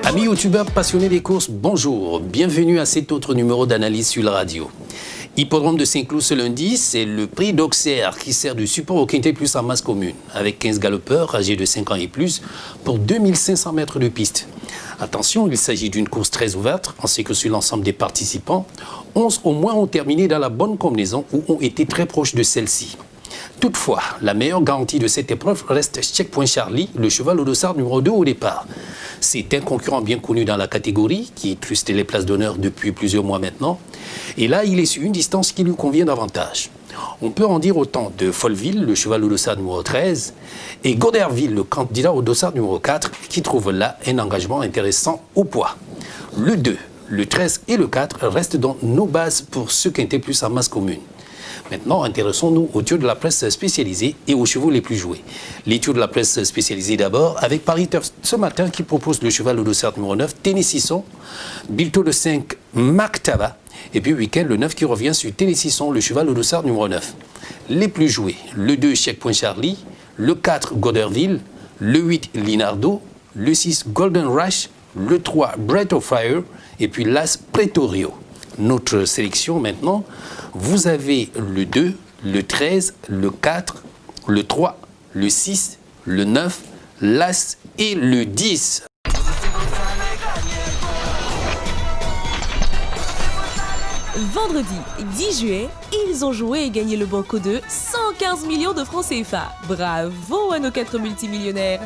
Amis youtubeurs passionnés des courses, bonjour. Bienvenue à cet autre numéro d'analyse sur la radio. Hippodrome de Saint-Cloud ce lundi, c'est le prix d'Auxerre qui sert de support au Quintet Plus en masse commune, avec 15 galopeurs âgés de 5 ans et plus pour 2500 mètres de piste. Attention, il s'agit d'une course très ouverte, ainsi que sur l'ensemble des participants. 11 au moins ont terminé dans la bonne combinaison ou ont été très proches de celle-ci. Toutefois, la meilleure garantie de cette épreuve reste Checkpoint Charlie, le cheval au dossard numéro 2 au départ. C'est un concurrent bien connu dans la catégorie, qui truste les places d'honneur depuis plusieurs mois maintenant. Et là, il est sur une distance qui lui convient davantage. On peut en dire autant de Folleville, le cheval au dossard numéro 13, et Goderville, le candidat au dossard numéro 4, qui trouve là un engagement intéressant au poids. Le 2, le 13 et le 4 restent donc nos bases pour ce Quintet Plus en masse commune. Maintenant, intéressons-nous aux tours de la presse spécialisée et aux chevaux les plus joués. Les tours de la presse spécialisée d'abord, avec Paris Turf ce matin qui propose le cheval au dossard numéro 9, Ténésisson, Bilto le 5, Mactava, et puis week-end le 9 qui revient sur Ténésisson, le cheval au dossard numéro 9. Les plus joués, le 2, Checkpoint Charlie, le 4, Goderville, le 8, Linardo, le 6, Golden Rush, le 3, Bright of Fire, et puis l'As Pretorio. Notre sélection maintenant, vous avez le 2, le 13, le 4, le 3, le 6, le 9, l'As et le 10. Vendredi 10 juillet, ils ont joué et gagné le banco de 115 millions de francs CFA. Bravo à nos 4 multimillionnaires.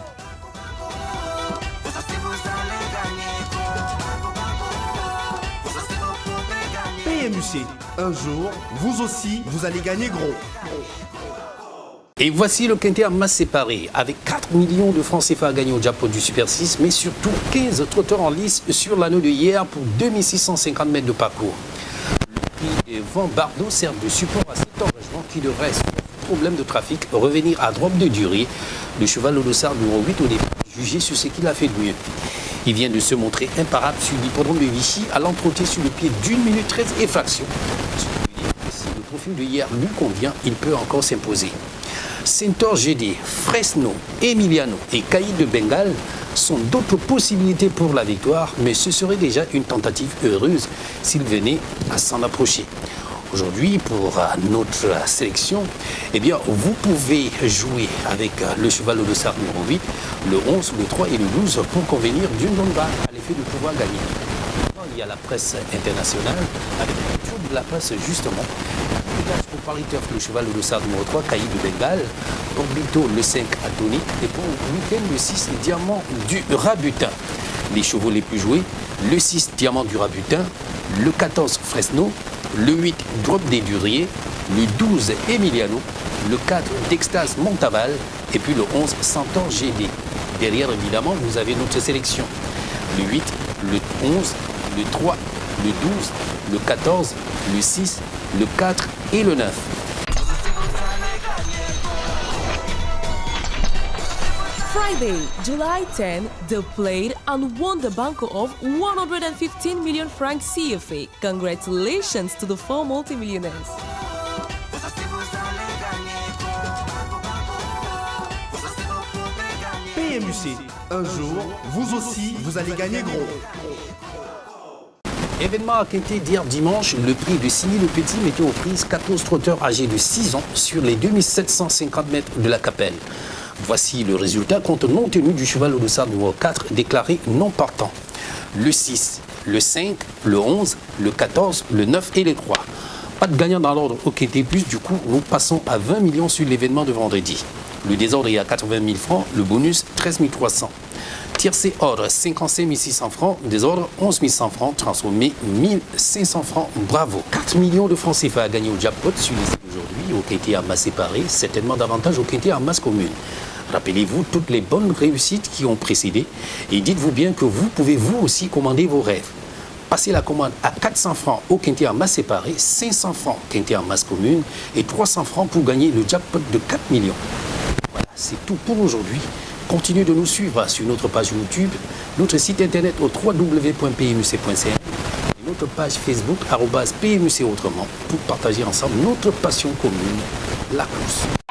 PMUC, un jour, vous aussi, vous allez gagner gros. Et voici le Quintet en masse séparée, avec 4 millions de francs CFA à gagner au jackpot du Super 6, mais surtout 15 trotteurs en lice sur l'anneau de hier pour 2650 mètres de parcours. Le prix Van Bardo sert de support à cet engagement qui devrait, sans problème de trafic, revenir à droite de durée. Le cheval au dossard numéro 8 au départ, jugé sur ce qu'il a fait de mieux. Il vient de se montrer imparable sur l'hippodrome de Vichy, allant trotter sur le pied d'1 minute 13 et fraction. Si le profil de hier lui convient, il peut encore s'imposer. Centaure GD, Fresno, Emiliano et Caïd de Bengale sont d'autres possibilités pour la victoire, mais ce serait déjà une tentative heureuse s'il venait à s'en approcher. Aujourd'hui, pour notre sélection, eh bien, vous pouvez jouer avec le cheval au dossard numéro 8, le 11, le 3 et le 12 pour convenir d'une bonne barre à l'effet de pouvoir gagner. Il y a la presse internationale, avec le tour de la presse justement. Pour Paris Turf, le cheval au dossard numéro 3, Caïd de Bengale. Pour Bilto, le 5, Atonic. Et pour week-end, le 6, Diamant du Rabutin. Les chevaux les plus joués, le 6, Diamant du Rabutin, le 14, Fresno, le 8, Drop des Duriers, le 12, Emiliano, le 4, D'Extase Montaval, et puis le 11, Centaure GD. Derrière, évidemment, vous avez notre sélection. Le 8, le 11, le 3, le 12, le 14, le 6, le 4 et le 9. Friday, July 10, they played and won the banco of 115 million francs CFA. Congratulations to the 4 multimillionaires. PMUC, un jour, vous aussi, vous allez gagner gros. Événement à Quintet d'hier dimanche, le prix de 6 000 petits mettait aux prises 14 trotteurs âgés de 6 ans sur les 2750 mètres de la Capelle. Voici le résultat compte non tenu du cheval au dossard numéro 4 déclaré non partant. Le 6, le 5, le 11, le 14, le 9 et le 3. Pas de gagnant dans l'ordre au Quintet Plus, du coup nous passons à 20 millions sur l'événement de vendredi. Le désordre est à 80 000 francs, le bonus 13 300. Tiercé ordre 55 600 francs, désordre 11 100 francs, transformé 1500 francs. Bravo. 4 millions de francs CFA à gagner au jackpot sur les aujourd'hui au Quintet en masse séparée, certainement davantage au Quintet en masse commune. Rappelez-vous toutes les bonnes réussites qui ont précédé et dites-vous bien que vous pouvez vous aussi commander vos rêves. Passez la commande à 400 francs au Quintet en masse séparée, 500 francs Quintet en masse commune et 300 francs pour gagner le jackpot de 4 millions. Voilà, c'est tout pour aujourd'hui. Continuez de nous suivre sur notre page YouTube, notre site internet au www.pmuc.ca et notre page Facebook @PMUC autrement pour partager ensemble notre passion commune, la course.